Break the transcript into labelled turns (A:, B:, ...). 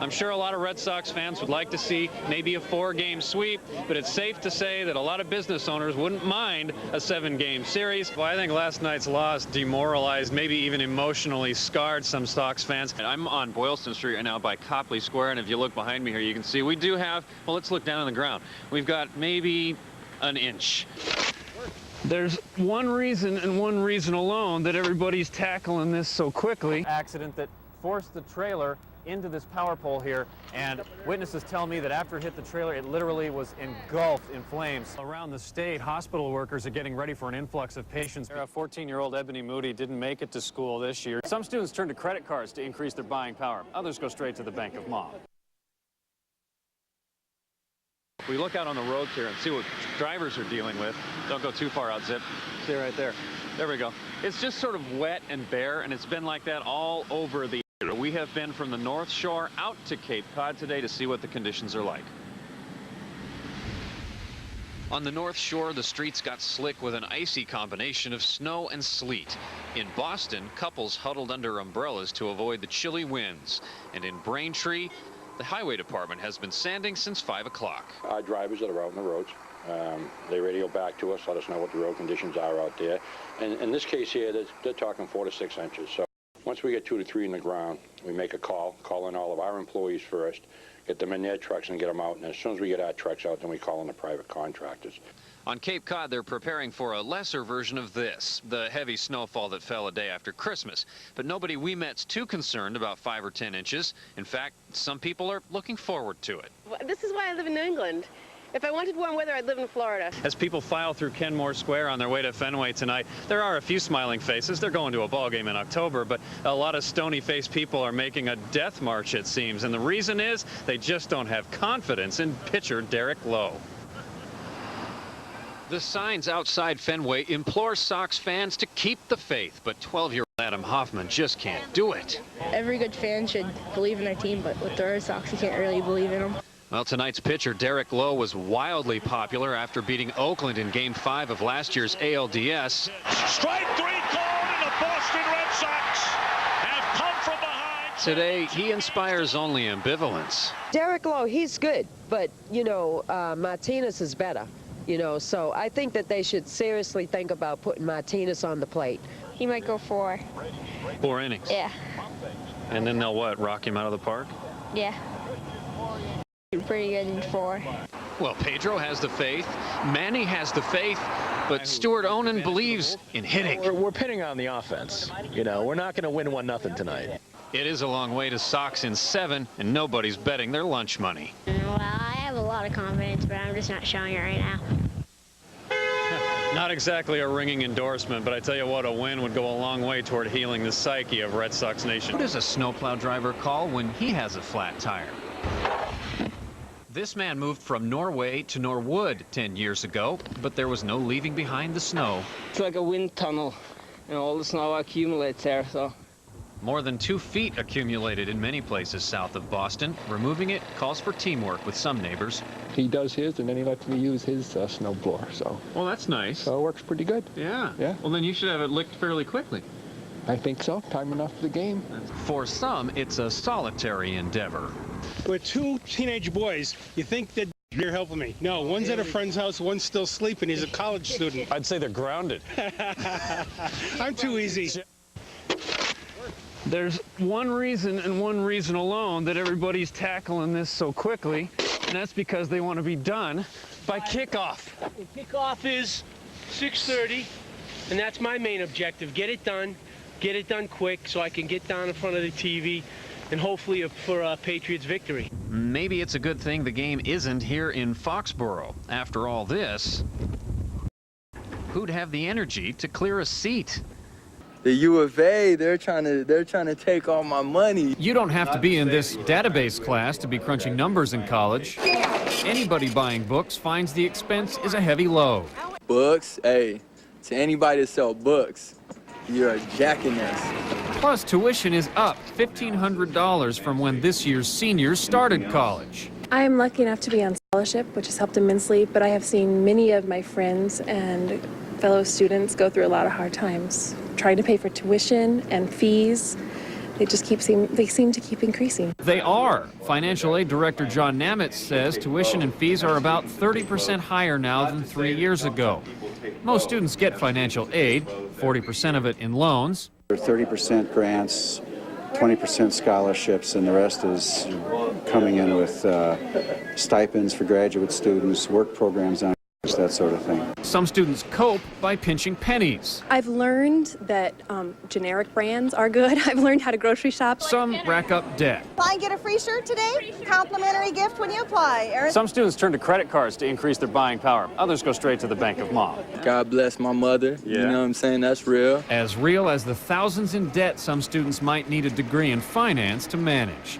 A: I'm sure a lot of Red Sox fans would like to see maybe a 4-game sweep, but it's safe to say that a lot of business owners wouldn't mind a 7-game series. Well, I think last night's loss demoralized, maybe even emotionally scarred some Sox fans. And I'm on Boylston Street right now by Copley Square, and if you look behind me here, you can see we do have, well, let's look down on the ground. We've got maybe an inch. There's one reason and one reason alone that everybody's tackling this so quickly. Accident that forced the trailer into this power pole here, and witnesses tell me that after it hit the trailer, it literally was engulfed in flames. Around the state, hospital workers are getting ready for an influx of patients. 14-year-old Ebony Moody didn't make it to school this year. Some students turn to credit cards to increase their buying power. Others go straight to the Bank of Mom. We look out on the roads here and see what drivers are dealing with. Don't go too far out, Zip. See right there. There we go. It's just sort of wet and bare, and it's been like that all over the area. We have been from the North Shore out to Cape Cod today to see what the conditions are like. On the North Shore, the streets got slick with an icy combination of snow and sleet. In Boston, couples huddled under umbrellas to avoid the chilly winds. And in Braintree, the highway department has been sanding since 5 o'clock.
B: Our drivers that are out on the roads, they radio back to us, let us know what the road conditions are out there. And in this case here, they're talking 4 to 6 inches. So once we get 2 to 3 in the ground, we make a call in all of our employees first, get them in their trucks and get them out. And as soon as we get our trucks out, then we call in the private contractors.
A: On Cape Cod, they're preparing for a lesser version of this, the heavy snowfall that fell a day after Christmas. But nobody we met's too concerned about 5 or 10 inches. In fact, some people are looking forward to it.
C: This is why I live in New England. If I wanted warm weather, I'd live in Florida. As
A: people file through Kenmore Square on their way to Fenway tonight, there are a few smiling faces. They're going to a ball game in October, but a lot of stony-faced people are making a death march, it seems. And the reason is they just don't have confidence in pitcher Derek Lowe. The signs outside Fenway implore Sox fans to keep the faith, but 12-year-old Adam Hoffman just can't do it.
D: Every good fan should believe in their team, but with the Red Sox, you can't really believe in them.
A: Well, tonight's pitcher, Derek Lowe, was wildly popular after beating Oakland in Game 5 of last year's ALDS.
E: Strike 3 called, and the Boston Red Sox have come from behind.
A: Today, he inspires only ambivalence.
F: Derek Lowe, he's good, but, you know, Martinez is better. You know, so I think that they should seriously think about putting Martinez on the plate.
D: He might go 4.
A: 4 innings?
D: Yeah.
A: And then they'll what, rock him out of the park?
D: Yeah. Pretty good in 4.
A: Well, Pedro has the faith, Manny has the faith, but Stuart Onan believes in hitting.
G: We're pitting on the offense. You know, we're not going to win 1-0 tonight.
A: It is a long way to Sox in 7, and nobody's betting their lunch money.
D: Well, I have a lot of confidence, but I'm just not showing it right now.
A: Not exactly a ringing endorsement, but I tell you what, a win would go a long way toward healing the psyche of Red Sox Nation. What does a snowplow driver call when he has a flat tire? This man moved from Norway to Norwood 10 years ago, but there was no leaving behind the snow.
H: It's like a wind tunnel, and all the snow accumulates there, so.
A: More than 2 feet accumulated in many places south of Boston. Removing it calls for teamwork with some neighbors.
I: He does his, and then he lets me use his snow blower, so.
A: Well, that's nice.
I: So it works pretty good.
A: Yeah.
I: Yeah.
A: Well, then you should have it licked fairly quickly.
I: I think so. Time enough for the game.
A: For some, it's a solitary endeavor.
J: We're 2 teenage boys. You think that you're helping me? No, one's at a friend's house, one's still sleeping. He's a college student.
A: I'd say they're grounded.
J: I'm too easy.
A: There's one reason and one reason alone that everybody's tackling this so quickly, and that's because they want to be done by kickoff.
K: Kickoff is 6:30, and that's my main objective. Get it done quick so I can get down in front of the TV and hopefully for a Patriots victory.
A: Maybe it's a good thing the game isn't here in Foxborough. After all this, who'd have the energy to clear a seat?
L: The U of A, they're trying to take all my money.
A: You don't have to be in this database class to be crunching numbers in college. Anybody buying books finds the expense is a heavy load.
L: Books? Hey, to anybody that sell books, you're a jackass.
A: Plus, tuition is up $1,500 from when this year's seniors started college.
M: I am lucky enough to be on scholarship, which has helped immensely, but I have seen many of my friends and fellow students go through a lot of hard times, trying to pay for tuition and fees, they seem to keep increasing.
A: They are. Financial aid director John Namitz says tuition and fees are about 30% higher now than 3 years ago. Most students get financial aid, 40% of it in loans.
N: 30% grants, 20% scholarships, and the rest is coming in with stipends for graduate students, work programs on that sort of thing.
A: Some students cope by pinching pennies.
M: I've learned that generic brands are good. I've learned how to grocery shop.
A: Some rack up debt.
O: Buy and get a free shirt today? Complimentary gift when you apply. Eric?
A: Some students turn to credit cards to increase their buying power. Others go straight to the bank of mom.
L: God bless my mother. You know what I'm saying? That's real.
A: As real as the thousands in debt some students might need a degree in finance to manage.